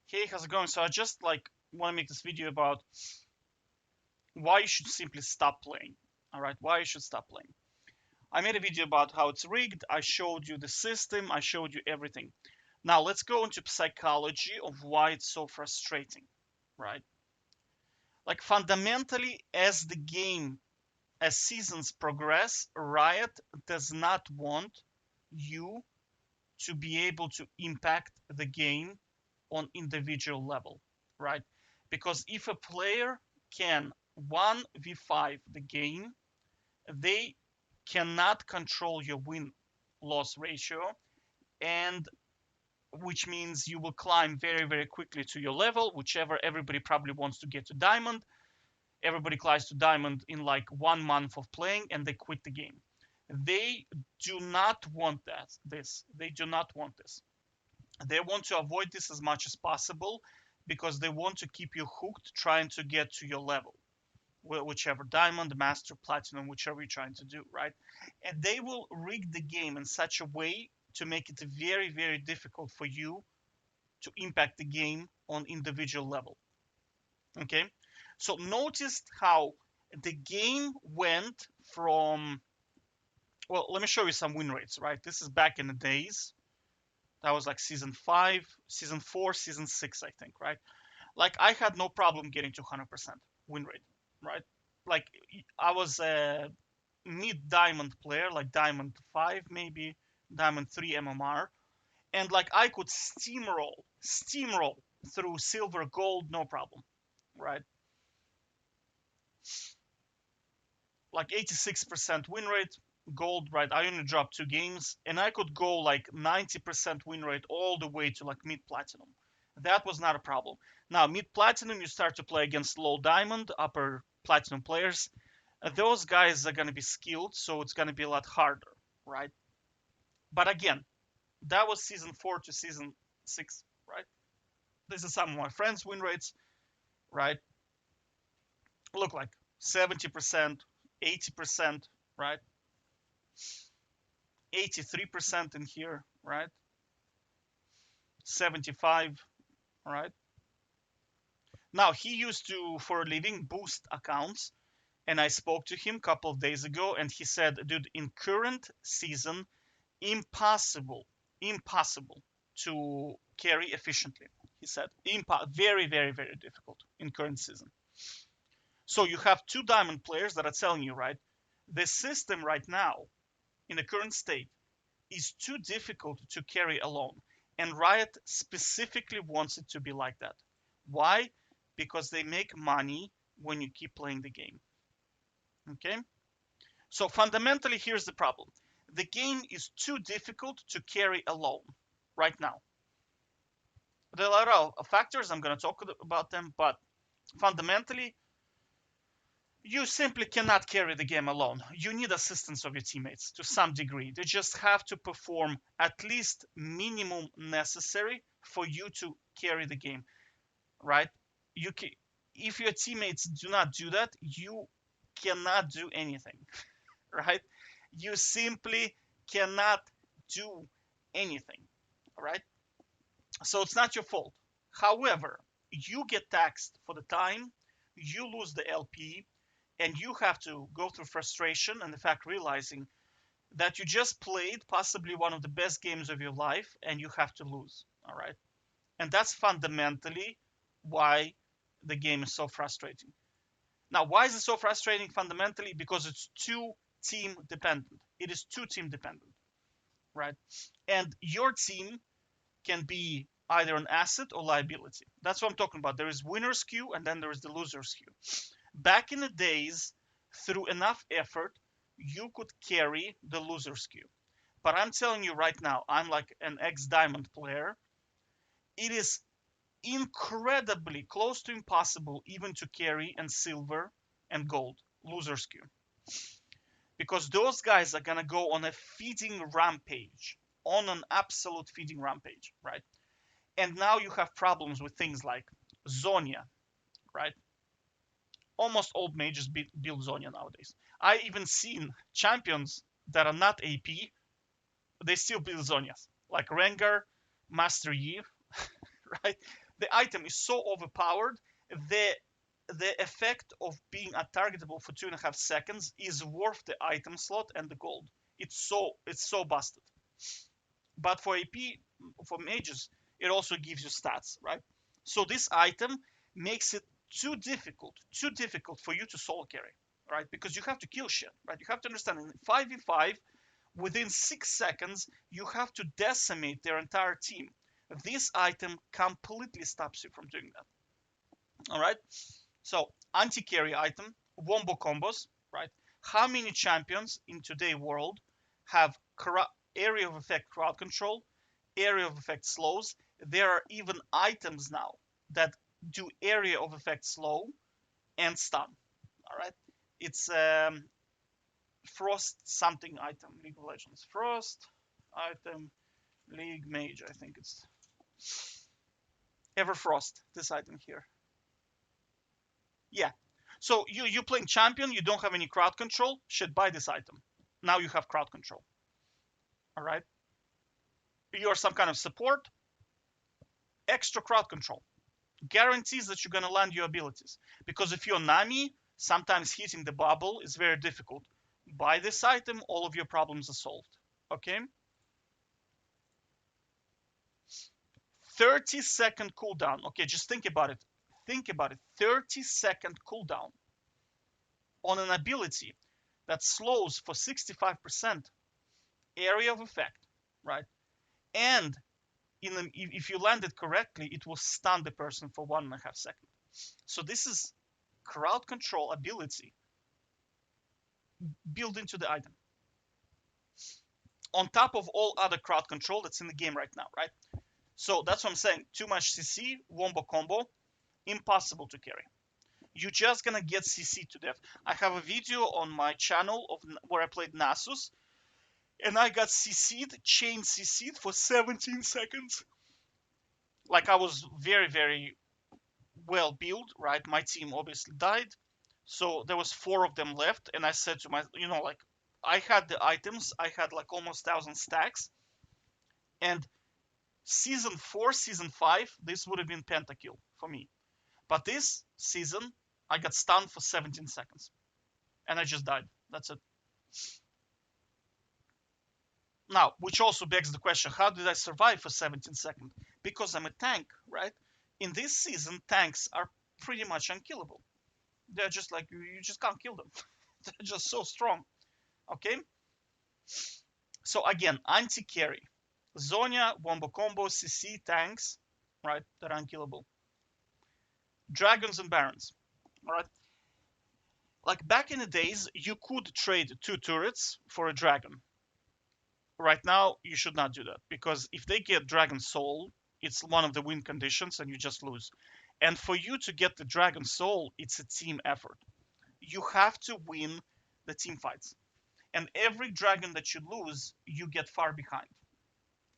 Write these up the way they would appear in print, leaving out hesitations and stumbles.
Hey, how's it going? So I just like want to make this video about why you should simply stop playing. All right, why you should stop playing. I made a video about how it's rigged. I showed you the system. I showed you everything. Now let's go into psychology of why it's so frustrating, right? Like fundamentally, as seasons progress, Riot does not want you to be able to impact the game on individual level, right? Because if a player can 1v5 the game, they cannot control your win loss ratio, and which means you will climb very, very quickly to your level, whichever everybody probably wants to get to diamond. Everybody climbs to diamond in like 1 month of playing and they quit the game. They do not want this. They do not want this. They want to avoid this as much as possible because they want to keep you hooked trying to get to your level, whichever diamond, master, platinum, whichever you're trying to do, right? And they will rig the game in such a way to make it very, very difficult for you to impact the game on individual level. Okay, so notice how the game went from, well, let me show you some win rates, right? This is back in the days. That was like season 5, season 4, season 6, I think, right? Like I had no problem getting to 100% win rate, right? Like I was a mid diamond player, like diamond 5 maybe, diamond 3 MMR, and like I could steamroll through silver, gold, no problem, right? Like 86% win rate, gold, right? I only dropped 2 games, and I could go like 90% win rate all the way to like mid platinum. That was not a problem. Now, mid platinum, you start to play against low diamond, upper platinum players. Those guys are going to be skilled, so it's going to be a lot harder, right? But again, that was season 4 to season 6, right? This is some of my friends' win rates, right? Look like 70%, 80%, right? 83% in here, right? 75, right? Now he used to, for a living, boost accounts, and I spoke to him a couple of days ago, and he said, dude, in current season, impossible, impossible to carry efficiently. He said, very, very, very difficult in current season. So you have 2 diamond players that are telling you, right? The system right now, in the current state, is too difficult to carry alone. And Riot specifically wants it to be like that. Why? Because they make money when you keep playing the game. Okay? So fundamentally, here's the problem. The game is too difficult to carry alone right now. There are a lot of factors, I'm going to talk about them, but fundamentally, you simply cannot carry the game alone. You need assistance of your teammates to some degree. They just have to perform at least minimum necessary for you to carry the game, right? You can, if your teammates do not do that, you cannot do anything, right? You simply cannot do anything, right? So it's not your fault. However, you get taxed for the time, you lose the LP, and you have to go through frustration and the fact realizing that you just played possibly one of the best games of your life and you have to lose. All right. And that's fundamentally why the game is so frustrating. Now, why is it so frustrating fundamentally? Because it's too team dependent. It is too team dependent, right? And your team can be either an asset or liability. That's what I'm talking about. There is winner's queue and then there is the loser's queue. Back in the days, through enough effort, you could carry the loser's queue. But I'm telling you right now, I'm like an ex-diamond player. It is incredibly close to impossible even to carry and silver and gold loser's queue. Because those guys are gonna go on a feeding rampage, on an absolute feeding rampage, right? And now you have problems with things like Zhonya, right? Almost all mages build Zhonya nowadays. I even seen champions that are not AP, they still build Zhonyas, like Rengar, Master Yi, right? The item is so overpowered, the the effect of being untargetable for 2.5 seconds is worth the item slot and the gold. It's so busted. But for AP, for mages, it also gives you stats, right? So this item makes it too difficult for you to solo carry, right? Because you have to kill shit, right? You have to understand in 5v5, within 6 seconds, you have to decimate their entire team. This item completely stops you from doing that. All right. So anti-carry item, wombo combos, right? How many champions in today's world have area of effect crowd control, area of effect slows? There are even items now that do area of effect slow and stun. All right. It's Frost something item, League of Legends. Frost item, League Mage, I think it's Everfrost, this item here. Yeah. So you playing champion, you don't have any crowd control, should buy this item. Now you have crowd control. All right. You're some kind of support, extra crowd control. Guarantees that you're gonna land your abilities. Because if you're Nami, sometimes hitting the bubble is very difficult. Buy this item, all of your problems are solved. Okay? 30-second cooldown. Okay, just think about it. Think about it. 30-second cooldown on an ability that slows for 65% area of effect, right? And if you land it correctly, it will stun the person for 1.5 seconds. So this is crowd control ability built into the item. On top of all other crowd control that's in the game right now, right? So that's what I'm saying. Too much CC, wombo combo, impossible to carry. You're just gonna get CC to death. I have a video on my channel of where I played Nasus, and I got CC'd, chain CC'd for 17 seconds. Like I was very, very well built, right? My team obviously died. So there was 4 of them left, and I said to my, like I had the items, I had like almost 1,000 stacks, and season 4, season 5, this would have been pentakill for me. But this season, I got stunned for 17 seconds, and I just died. That's it. Now, which also begs the question, how did I survive for 17 seconds? Because I'm a tank, right? In this season, tanks are pretty much unkillable. They're just like, you just can't kill them. They're just so strong. Okay? So again, anti-carry. Zhonya, Wombo Combo, CC, tanks, right? That are unkillable. Dragons and Barons, all right? Like back in the days, you could trade 2 turrets for a dragon. Right now, you should not do that, because if they get Dragon Soul, it's one of the win conditions and you just lose. And for you to get the Dragon Soul, it's a team effort. You have to win the team fights. And every dragon that you lose, you get far behind.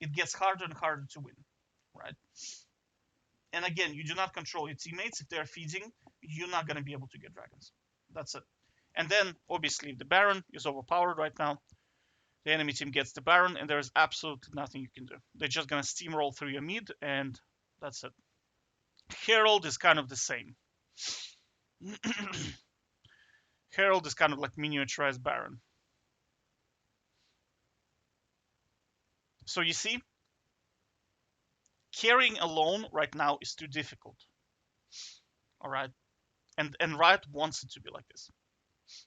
It gets harder and harder to win, right? And again, you do not control your teammates. If they're feeding, you're not going to be able to get dragons. That's it. And then, obviously, the Baron is overpowered right now. The enemy team gets the Baron, and there's absolutely nothing you can do. They're just going to steamroll through your mid, and that's it. Herald is kind of the same. Herald is kind of like miniaturized Baron. So you see, carrying alone right now is too difficult. All right, and Riot wants it to be like this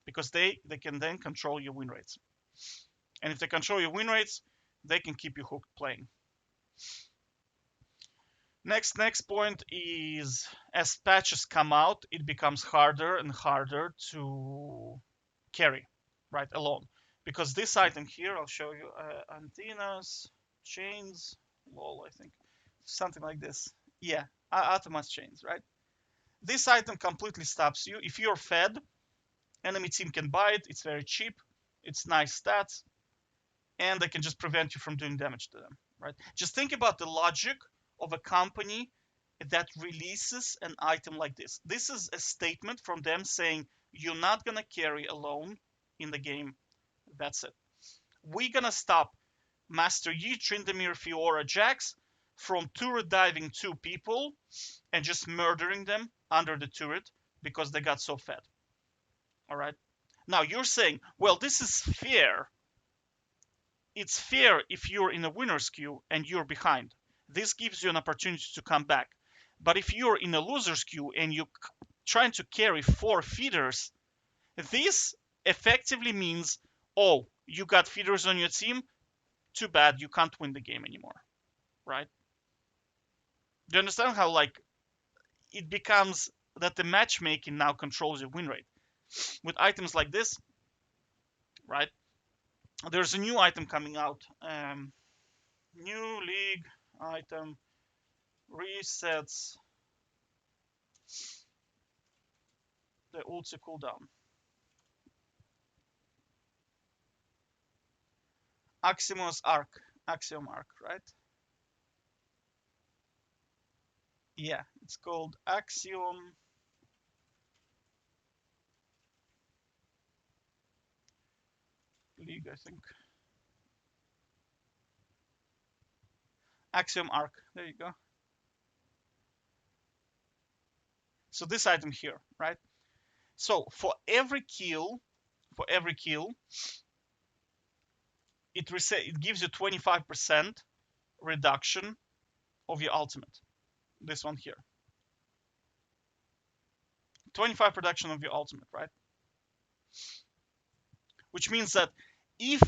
because they can then control your win rates, and if they control your win rates, they can keep you hooked playing. Next point is, as patches come out, it becomes harder and harder to carry right alone, because this item here, I'll show you, antennas, chains, lol, I think something like this. Yeah, Atomas chains, right? This item completely stops you. If you're fed, enemy team can buy it. It's very cheap. It's nice stats, and they can just prevent you from doing damage to them, right? Just think about the logic of a company that releases an item like this. This is a statement from them saying, you're not gonna carry alone in the game. That's it. We're gonna stop Master Yi, Tryndamere, Fiora, Jax from turret diving two people and just murdering them under the turret because they got so fed. All right. Now you're saying, well, this is fair. It's fair if you're in a winner's queue and you're behind. This gives you an opportunity to come back. But if you're in a loser's queue and you're trying to carry 4 feeders, this effectively means, oh, you got feeders on your team, too bad, you can't win the game anymore, right? Do you understand how like it becomes that the matchmaking now controls your win rate? With items like this, right? There's a new item coming out. New league item resets the ulti cooldown. Axiom's arc. Axiom arc, right? Yeah, it's called Axiom League, I think. Axiom arc. There you go. So this item here, right? So for every kill, it gives you 25% reduction of your ultimate. This one here. 25 reduction of your ultimate, right? Which means that if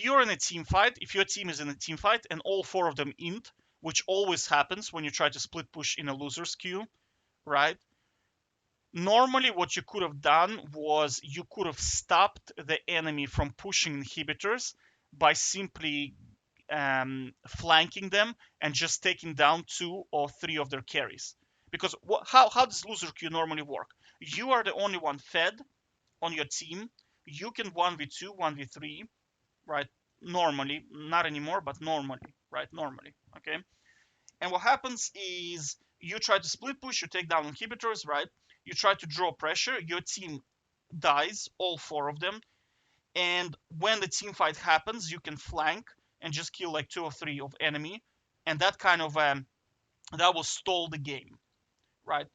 you're in a team fight, if your team is in a team fight and all 4 of them int, which always happens when you try to split push in a loser's queue, right? Normally what you could have done was you could have stopped the enemy from pushing inhibitors by simply flanking them and just taking down 2 or 3 of their carries. Because how does loser queue normally work? You are the only one fed on your team. You can 1v2, 1v3, right? Normally, not anymore, but normally, right? Normally, okay? And what happens is you try to split push, you take down inhibitors, right? You try to draw pressure, your team dies, all 4 of them. And when the team fight happens, you can flank and just kill like 2 or 3 of enemy. And that kind of, that will stall the game, right?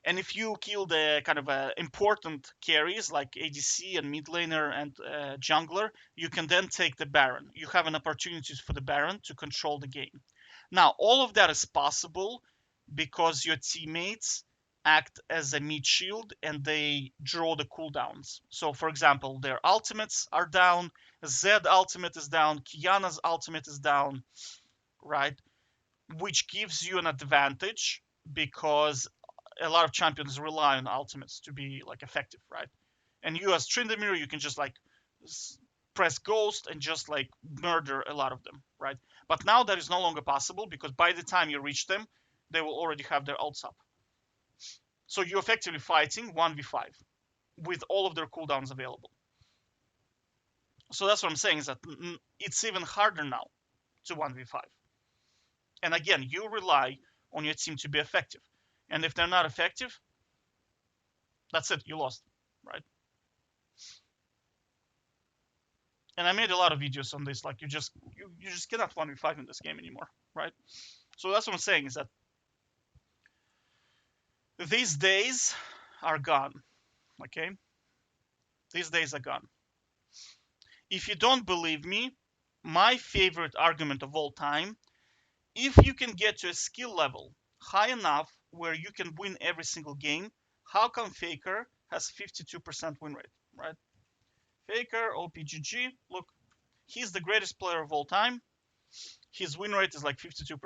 And if you kill the kind of important carries like ADC and mid laner and jungler, you can then take the Baron. You have an opportunity for the Baron to control the game. Now, all of that is possible because your teammates act as a mid shield and they draw the cooldowns. So, for example, their ultimates are down, Zed ultimate is down, Kiana's ultimate is down, right? Which gives you an advantage because a lot of champions rely on ultimates to be like effective, right? And you as Tryndamere, you can just like press ghost and just like murder a lot of them, right? But now that is no longer possible because by the time you reach them, they will already have their ults up. So you're effectively fighting 1v5 with all of their cooldowns available. So that's what I'm saying is that it's even harder now to 1v5. And again, you rely on your team to be effective. And if they're not effective, that's it, you lost, right? And I made a lot of videos on this. Like you just cannot 1v5 in this game anymore, right? So that's what I'm saying is that these days are gone. Okay, these days are gone. If you don't believe me, my favorite argument of all time: if you can get to a skill level high enough where you can win every single game, how come Faker has 52% win rate, right? Faker, OPGG, look, he's the greatest player of all time. His win rate is like 52%.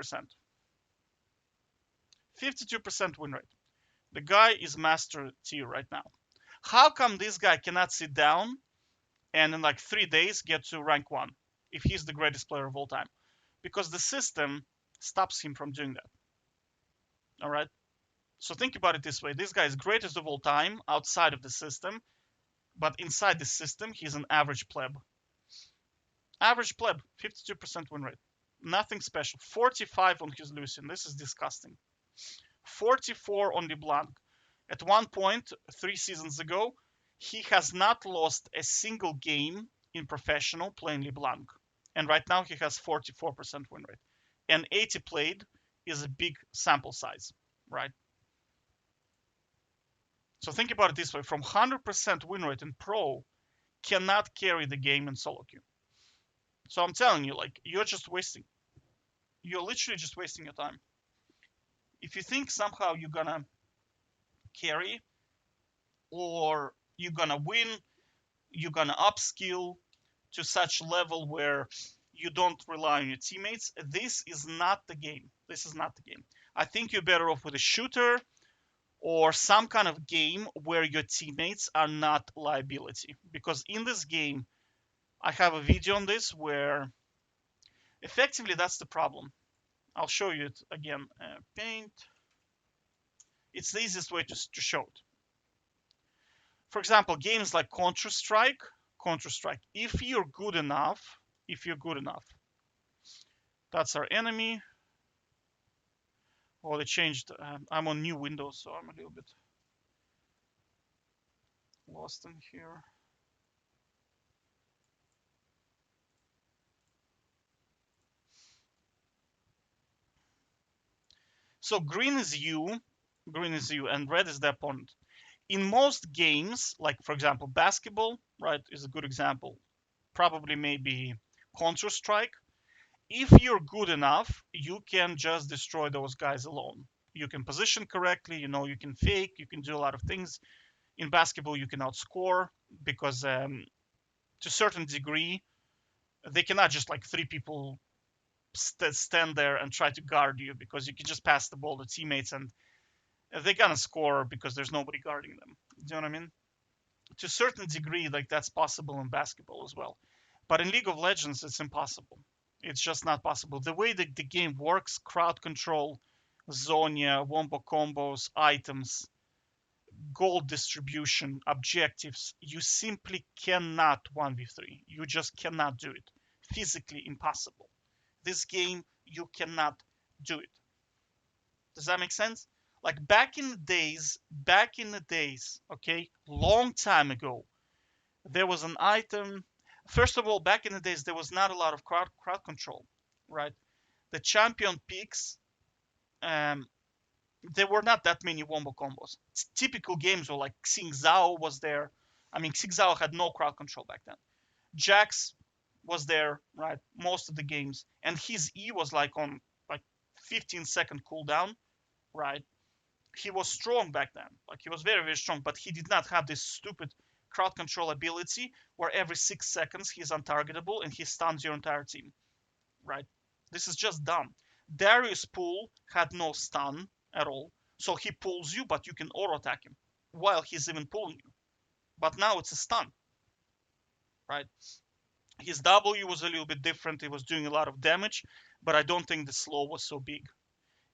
52% win rate. The guy is master tier right now. How come this guy cannot sit down and in like 3 days get to rank 1 if he's the greatest player of all time? Because the system stops him from doing that. All right. So think about it this way: this guy is greatest of all time outside of the system, but inside the system, he's an average pleb. Average pleb, 52% win rate. Nothing special. 45 on his Lucian. This is disgusting. 44 on LeBlanc. At one point, 3 seasons ago, he has not lost a single game in professional playing LeBlanc. And right now, he has 44% win rate. and 80 played is a big sample size, right? So think about it this way: from 100% win rate in pro, cannot carry the game in solo queue. So I'm telling you, like, you're literally just wasting your time. If you think somehow you're gonna carry or you're gonna win, you're gonna upskill to such level where you don't rely on your teammates, this is not the game. This is not the game. I think you're better off with a shooter or some kind of game where your teammates are not liability. Because in this game, I have a video on this where effectively that's the problem. I'll show you it again. Paint. It's the easiest way to show it. For example, games like Counter-Strike, if you're good enough, that's our enemy. Oh, they changed. I'm on new Windows, so I'm a little bit lost in here. So green is you, and red is the opponent. In most games, like for example, basketball, right, is a good example. Probably maybe Counter-Strike. If you're good enough, you can just destroy those guys alone. You can position correctly, you can fake, you can do a lot of things. In basketball, you can outscore because to a certain degree, they cannot just like three people stand there and try to guard you, because you can just pass the ball to teammates and they're gonna score because there's nobody guarding them. Do you know what I mean? To a certain degree, like that's possible in basketball as well. But in League of Legends, it's impossible. It's just not possible. The way that the game works, crowd control, Zhonya, wombo combos, items, gold distribution, objectives, you simply cannot 1v3. You just cannot do it. Physically impossible. This game, you cannot do it. Does that make sense? Like back in the days, okay, long time ago, there was an item. First of all, back in the days, there was not a lot of crowd control, right? The champion picks, um, there were not that many wombo combos. Typical games were like Xing Zhao was there. I mean, Xing Zhao had no crowd control back then. Jax was there, right? Most of the games, and his E was like on like 15-second cooldown, right? He was strong back then. Like he was very, very strong, but he did not have this stupid crowd control ability where every 6 seconds he's untargetable and he stuns your entire team, right? This is just dumb. Darius' pull had no stun at all, so he pulls you, but you can auto attack him while he's even pulling you. But now it's a stun, right? His W was a little bit different. It was doing a lot of damage, but I don't think the slow was so big.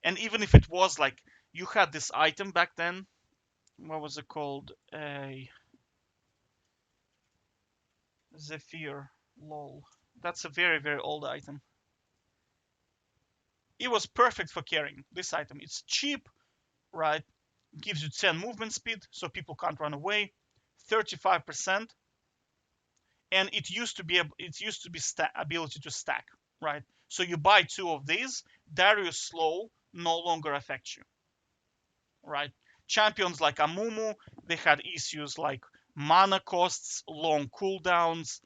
And even if it was like you had this item back then, what was it called? A Zephyr, lol. That's a very, very old item. It was perfect for carrying this item. It's cheap, right? Gives you 10 movement speed, so people can't run away. 35%, and it used to be ability to stack, right? So you buy two of these. Darius slow no longer affects you, right? Champions like Amumu, they had issues like mana costs, long cooldowns.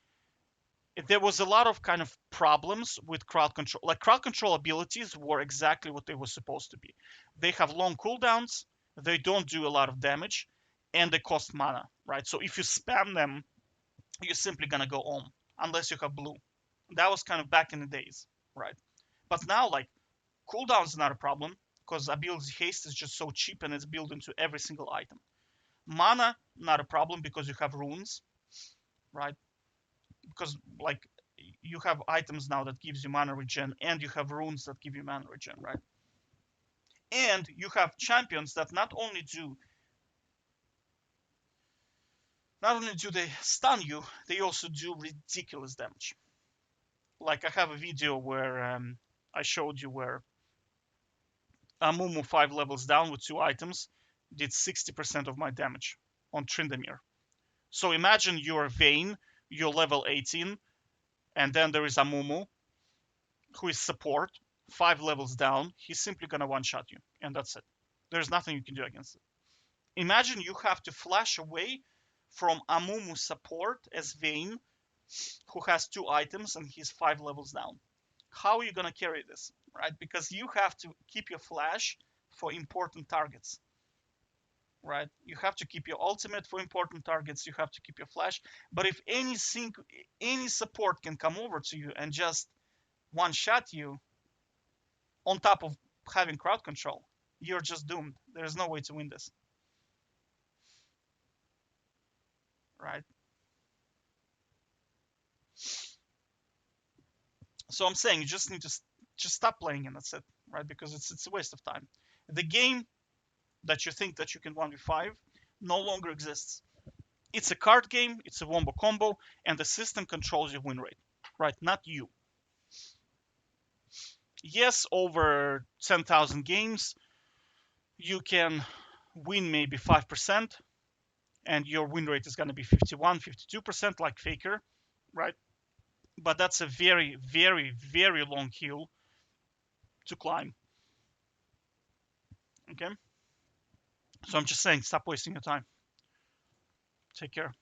There was a lot of kind of problems with crowd control. Like crowd control abilities were exactly what they were supposed to be. They have long cooldowns, they don't do a lot of damage, and they cost mana, right? So if you spam them, you're simply gonna go home unless you have blue. That was kind of back in the days, right? But now, like, cooldown is not a problem because ability haste is just so cheap and it's built into every single item. Mana, not a problem because you have runes, right? Because like you have items now that gives you mana regen and you have runes that give you mana regen, right? And you have champions that not only do they stun you, they also do ridiculous damage. Like I have a video where I showed you where Amumu 5 levels down with 2 items did 60% of my damage on Tryndamere. So imagine you're Vayne, you're level 18, and then there is Amumu, who is support, 5 levels down, he's simply gonna one-shot you, and that's it. There's nothing you can do against it. Imagine you have to flash away from Amumu support as Vayne, who has 2 items and he's 5 levels down. How are you gonna carry this, right? Because you have to keep your flash for important targets, right? You have to keep your ultimate for important targets. You have to keep your flash. But if any support can come over to you and just one shot you, on top of having crowd control, you're just doomed. There's no way to win this, right? So I'm saying you just need to just stop playing and that's it, right? Because it's a waste of time. The game that you think that you can 1v5 no longer exists. It's a card game, it's a wombo combo, and the system controls your win rate, right? Not you. Yes, over 10,000 games, you can win maybe 5%, and your win rate is going to be 51, 52%, like Faker, right? But that's a very, very, very long hill to climb. Okay? So I'm just saying, stop wasting your time. Take care.